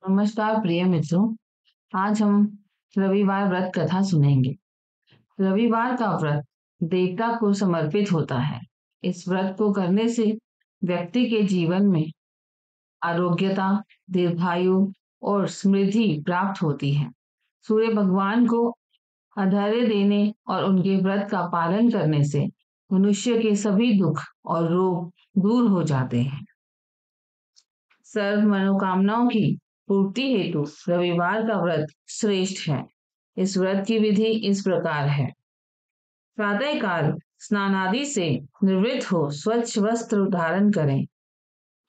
नमस्कार प्रिय मित्रों। आज हम रविवार व्रत कथा सुनेंगे। रविवार का व्रत देवता को समर्पित होता है। इस व्रत को करने से व्यक्ति के जीवन में आरोग्यता, दीर्घायु और समृद्धि प्राप्त होती है। सूर्य भगवान को अर्घ्य देने और उनके व्रत का पालन करने से मनुष्य के सभी दुख और रोग दूर हो जाते हैं। सर्व मनोकामनाओं की पूर्ति हेतु रविवार का व्रत श्रेष्ठ है। इस व्रत की विधि इस प्रकार है। प्रातः काल स्नान आदि से निवृत्त हो स्वच्छ वस्त्र धारण करें।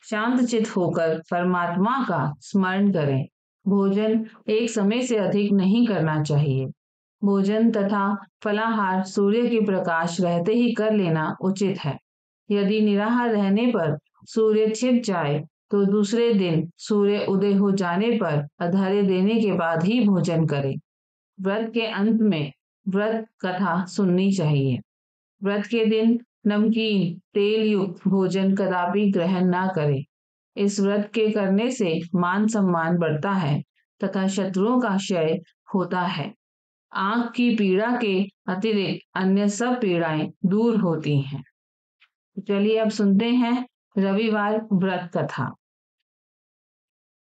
शांत चित होकर परमात्मा का स्मरण करें। भोजन एक समय से अधिक नहीं करना चाहिए। भोजन तथा फलाहार सूर्य के प्रकाश रहते ही कर लेना उचित है। यदि निराहार रहने पर सूर्य छिप जाए तो दूसरे दिन सूर्य उदय हो जाने पर अर्घ्य देने के बाद ही भोजन करें। व्रत के अंत में व्रत कथा सुननी चाहिए। व्रत के दिन नमकीन तेल युक्त भोजन कदापि ग्रहण न करें। इस व्रत के करने से मान सम्मान बढ़ता है तथा शत्रुओं का क्षय होता है। आंख की पीड़ा के अतिरिक्त अन्य सब पीड़ाएं दूर होती हैं। चलिए अब सुनते हैं रविवार व्रत कथा।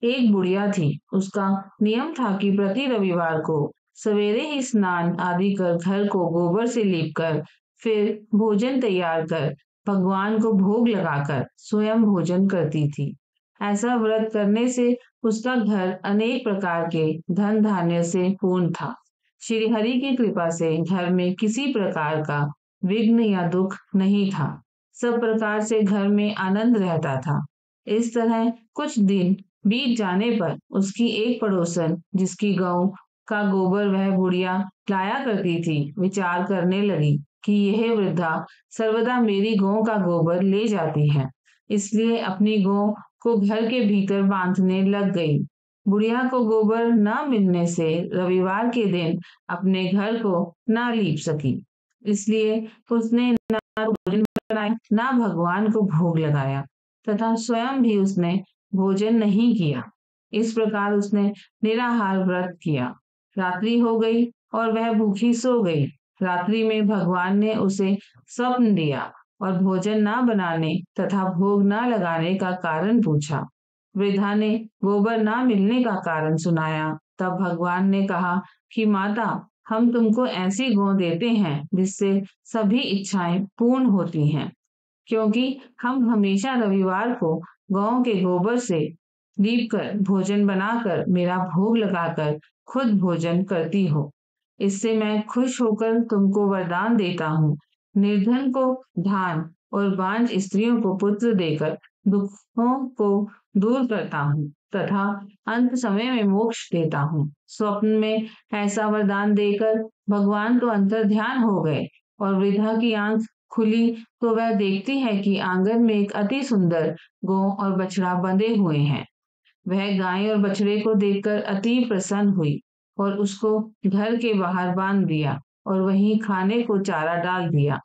एक बुढ़िया थी। उसका नियम था कि प्रति रविवार को सवेरे ही स्नान आदि कर घर को गोबर से लीपकर फिर भोजन तैयार कर भगवान को भोग लगाकर स्वयं भोजन करती थी। ऐसा व्रत करने से उसका घर अनेक प्रकार के धन धान्य से पूर्ण था। श्री हरि की कृपा से घर में किसी प्रकार का विघ्न या दुख नहीं था। सब प्रकार से घर में आनंद रहता था। इस तरह कुछ दिन बीत जाने पर उसकी एक पड़ोसन, जिसकी गौ का गोबर वह बुढ़िया लाया करती थी, विचार करने लगी कि यह वृद्धा सर्वदा मेरी गौ का गोबर ले जाती है, इसलिए अपनी गौ को घर के भीतर बांधने लग गई। बुढ़िया को गोबर न मिलने से रविवार के दिन अपने घर को न लीप सकी, इसलिए उसने न भोजन बनाया न भगवान को भोग लगाया तथा स्वयं भी उसने भोजन नहीं किया। इस प्रकार उसने निराहार व्रत किया। रात्रि हो गई और वह भूखी सो गई। रात्रि में भगवान ने उसे स्वप्न दिया और भोजन न बनाने तथा भोग न लगाने का कारण पूछा। वृद्धा ने गोबर न मिलने का कारण सुनाया। तब भगवान ने कहा कि माता, हम तुमको ऐसी गौ देते हैं जिससे सभी इच्छाएं पूर्ण होती हैं, क्योंकि हम हमेशा रविवार को गौ के गोबर से लीप कर भोजन बनाकर मेरा भोग लगाकर खुद भोजन करती हो। इससे मैं खुश होकर तुमको वरदान देता हूँ। निर्धन को धान और बांझ स्त्रियों को पुत्र देकर दुखों को दूर करता हूँ तथा अंत समय में मोक्ष देता हूँ। स्वप्न में ऐसा वरदान देकर भगवान तो अंतर ध्यान हो गए और वृद्धा की आंख खुली तो वह देखती है कि आंगन में एक अति सुंदर गौ और बछड़ा बंधे हुए हैं। वह गाय और बछड़े को देखकर अति प्रसन्न हुई और उसको घर के बाहर बांध दिया और वहीं खाने को चारा डाल दिया।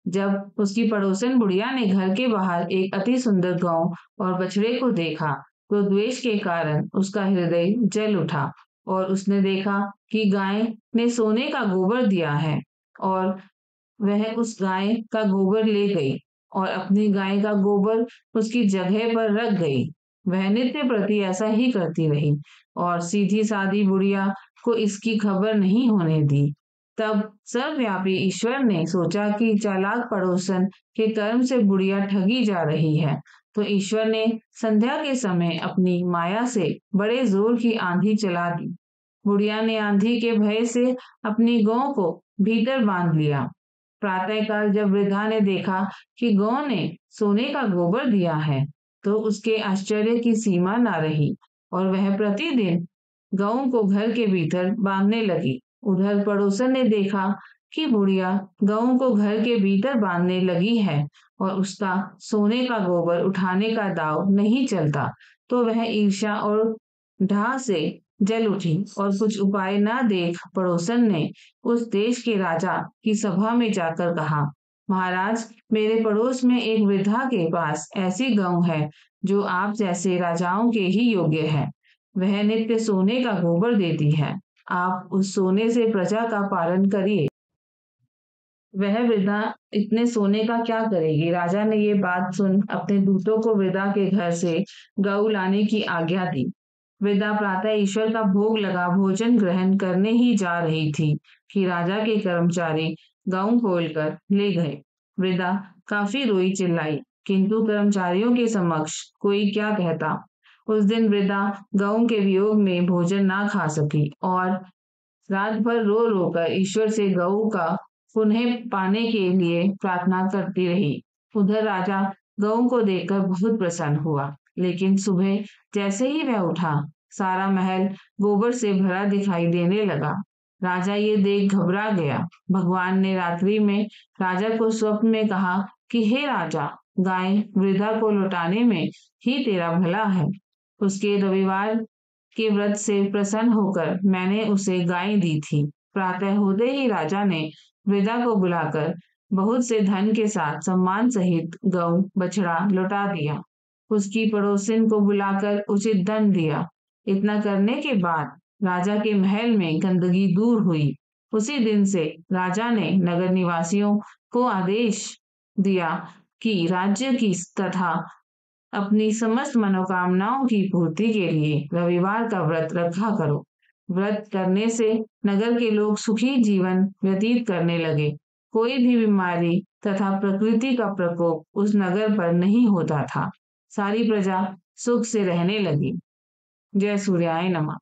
जब उसकी पड़ोसन बुढ़िया ने घर के बाहर एक अति सुंदर गौ और बछड़े को देखा तो द्वेष के कारण उसका हृदय जल उठा और उसने देखा कि गाय ने सोने का गोबर दिया है और वह उस गाय का गोबर ले गई और अपनी गाय का गोबर उसकी जगह पर रख गई। वह नित्य प्रति ऐसा ही करती रही और सीधी सादी बुढ़िया को इसकी खबर नहीं होने दी। तब सर्वव्यापी ईश्वर ने सोचा कि चालाक पड़ोसन के कर्म से बुढ़िया ठगी जा रही है, तो ईश्वर ने संध्या के समय अपनी माया से बड़े जोर की आंधी चला दी। बुढ़िया ने आंधी के भय से अपनी गौ को भीतर बांध लिया। प्रातःकाल जब वृद्धा ने देखा कि गौ ने सोने का गोबर दिया है तो उसके आश्चर्य की सीमा न रही और वह प्रतिदिन गौ को घर के भीतर बांधने लगी। उधर पड़ोसन ने देखा कि बुढ़िया गौ को घर के भीतर बांधने लगी है और उसका सोने का गोबर उठाने का दाव नहीं चलता, तो वह ईर्ष्या और ढाह से जल उठी और कुछ उपाय न देख पड़ोसन ने उस देश के राजा की सभा में जाकर कहा, महाराज, मेरे पड़ोस में एक वृद्धा के पास ऐसी गौ है जो आप जैसे राजाओं के ही योग्य है। वह नित्य सोने का गोबर देती है। आप उस सोने से प्रजा का पालन करिए। वह वृद्धा इतने सोने का क्या करेगी? राजा ने ये बात सुन अपने दूतों को वृद्धा के घर से गऊ लाने की आज्ञा दी। वृद्धा प्रातः ईश्वर का भोग लगा भोजन ग्रहण करने ही जा रही थी कि राजा के कर्मचारी गऊ खोलकर ले गए। वृद्धा काफी रोई चिल्लाई, किंतु कर्मचारियों के समक्ष कोई क्या कहता। उस दिन वृद्धा गऊ के वियोग में भोजन ना खा सकी और रात भर रो रो कर ईश्वर से गऊ का पुनः पाने के लिए प्रार्थना करती रही। उधर राजा गऊ को देखकर बहुत प्रसन्न हुआ, लेकिन सुबह जैसे ही वह उठा, सारा महल गोबर से भरा दिखाई देने लगा। राजा ये देख घबरा गया। भगवान ने रात्रि में राजा को स्वप्न में कहा कि हे राजा, गाय वृद्धा को लौटाने में ही तेरा भला है। उसके रविवार के व्रत से प्रसन्न होकर मैंने उसे गाय दी थी। प्रातः होते ही राजा ने वृद्धा को बुलाकर बहुत से धन के साथ सम्मान सहित गऊ बछड़ा लौटा दिया। उसकी पड़ोसिन को बुलाकर उचित दंड दिया। इतना करने के बाद राजा के महल में गंदगी दूर हुई। उसी दिन से राजा ने नगर निवासियों को आदेश दिया कि राज्य की तथा अपनी समस्त मनोकामनाओं की पूर्ति के लिए रविवार का व्रत रखा करो। व्रत करने से नगर के लोग सुखी जीवन व्यतीत करने लगे। कोई भी बीमारी तथा प्रकृति का प्रकोप उस नगर पर नहीं होता था। सारी प्रजा सुख से रहने लगी। जय सूर्याय नमः।